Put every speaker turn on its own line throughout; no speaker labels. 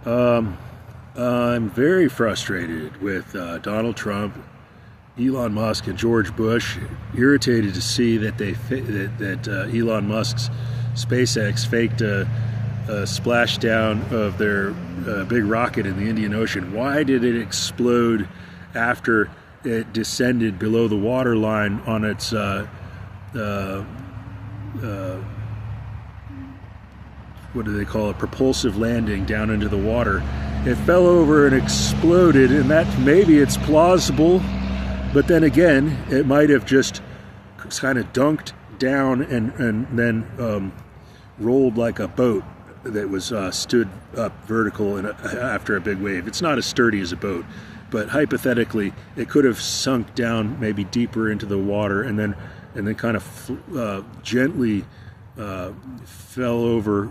Um, I'm very frustrated with Donald Trump, Elon Musk, and George Bush. Irritated to see that Elon Musk's SpaceX faked a splashdown of their big rocket in the Indian Ocean. Why did it explode after it descended below the waterline on its what do they call it, propulsive landing down into the water? It fell over and exploded, and that maybe it's plausible, but then again, it might have just kind of dunked down and then rolled like a boat that was stood up vertical after a big wave. It's not as sturdy as a boat, but hypothetically, it could have sunk down maybe deeper into the water and then kind of gently fell over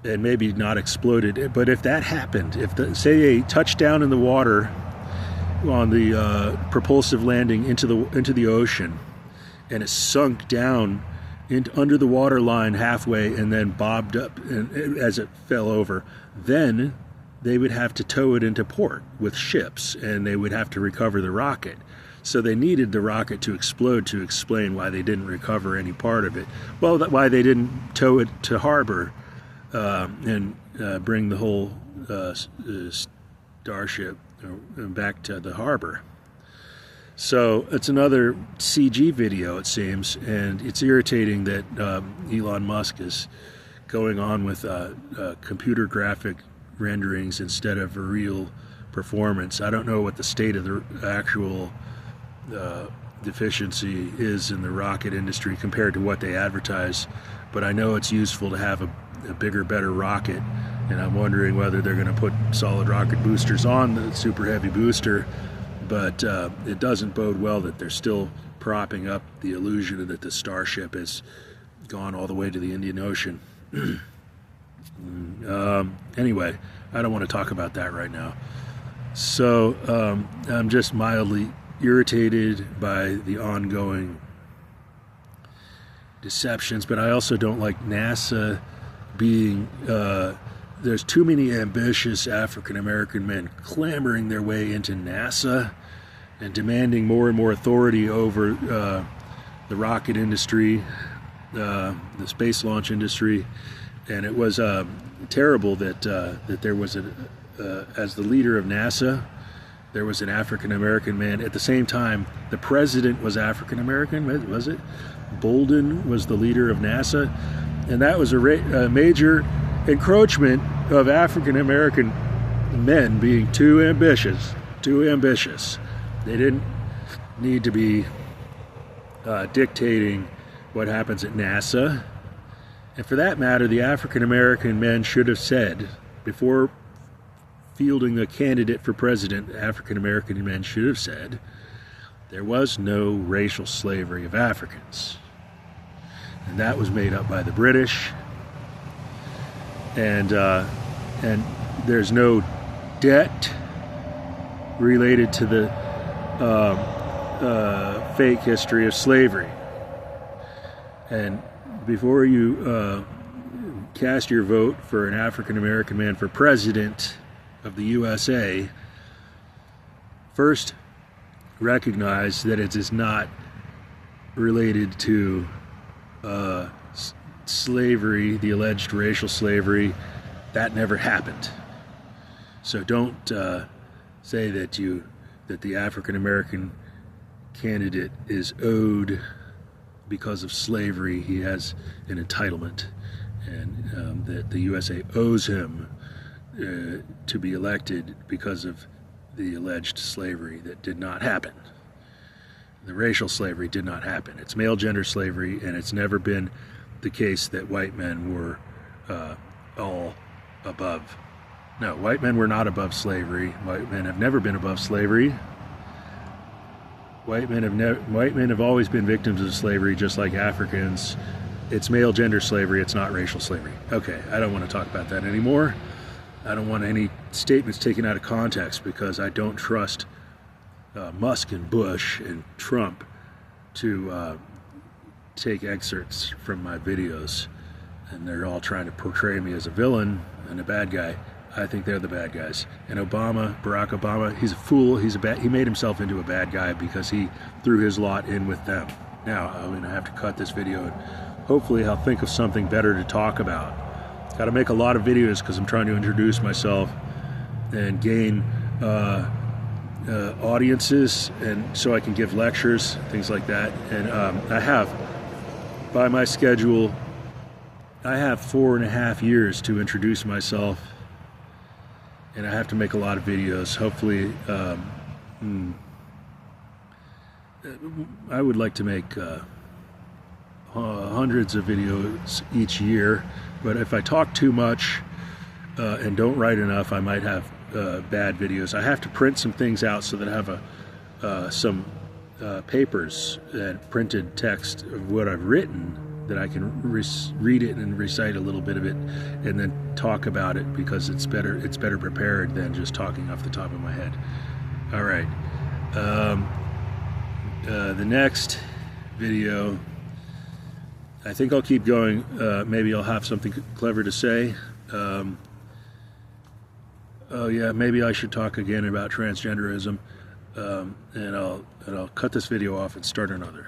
and maybe not exploded. But if that happened, say a touchdown in the water on the propulsive landing into the ocean, and it sunk down under the water line halfway and then bobbed up as it fell over, then they would have to tow it into port with ships, and they would have to recover the rocket. So they needed the rocket to explode to explain why they didn't recover any part of it. Well, why they didn't tow it to harbor and bring the whole starship back to the harbor. So it's another CG video, it seems, and it's irritating that Elon Musk is going on with computer graphic renderings instead of a real performance. I don't know what the state of the actual deficiency is in the rocket industry compared to what they advertise, but I know it's useful to have a bigger, better rocket, and I'm wondering whether they're going to put solid rocket boosters on the Super Heavy booster, but it doesn't bode well that they're still propping up the illusion that the Starship has gone all the way to the Indian Ocean. Anyway, I don't want to talk about that right now. So I'm just mildly irritated by the ongoing deceptions, but I also don't like NASA being there's too many ambitious African American men clamoring their way into NASA and demanding more and more authority over the rocket industry, the space launch industry. And it was terrible that there was as the leader of NASA, there was an African American man. At the same time, the president was African American, was it? Bolden was the leader of NASA, and that was a major encroachment of African American men being too ambitious. They didn't need to be dictating what happens at NASA. And for that matter, the African American men should have said, before fielding a candidate for president, African American men should have said, there was no racial slavery of Africans. And that was made up by the British. And there's no debt related to the fake history of slavery. And before you cast your vote for an African American man for president of the USA, first recognize that it is not related to slavery, the alleged racial slavery. That never happened. So don't say that the African American candidate is owed because of slavery. He has an entitlement, and that the USA owes him to be elected because of the alleged slavery that did not happen. The racial slavery did not happen. It's male gender slavery, and it's never been the case that white men were all above. No, white men were not above slavery. White men have never been above slavery. White men have always been victims of slavery, just like Africans. It's male gender slavery. It's not racial slavery. Okay, I don't want to talk about that anymore. I don't want any statements taken out of context, because I don't trust Musk and Bush and Trump to take excerpts from my videos, and they're all trying to portray me as a villain, and the bad guy, I think they're the bad guys. And Obama, Barack Obama, he's a fool. He made himself into a bad guy because he threw his lot in with them. Now, I'm going to have to cut this video, and hopefully I'll think of something better to talk about. Got to make a lot of videos because I'm trying to introduce myself and gain audiences, and so I can give lectures, things like that. And I have, by my schedule, I have 4.5 years to introduce myself, and I have to make a lot of videos. Hopefully, I would like to make hundreds of videos each year, but if I talk too much and don't write enough, I might have bad videos. I have to print some things out so that I have some papers and printed text of what I've written, that I can read it and recite a little bit of it and then talk about it, because it's better prepared than just talking off the top of my head. All right. The next video, I think I'll keep going. Maybe I'll have something clever to say. Oh yeah, maybe I should talk again about transgenderism, and I'll cut this video off and start another.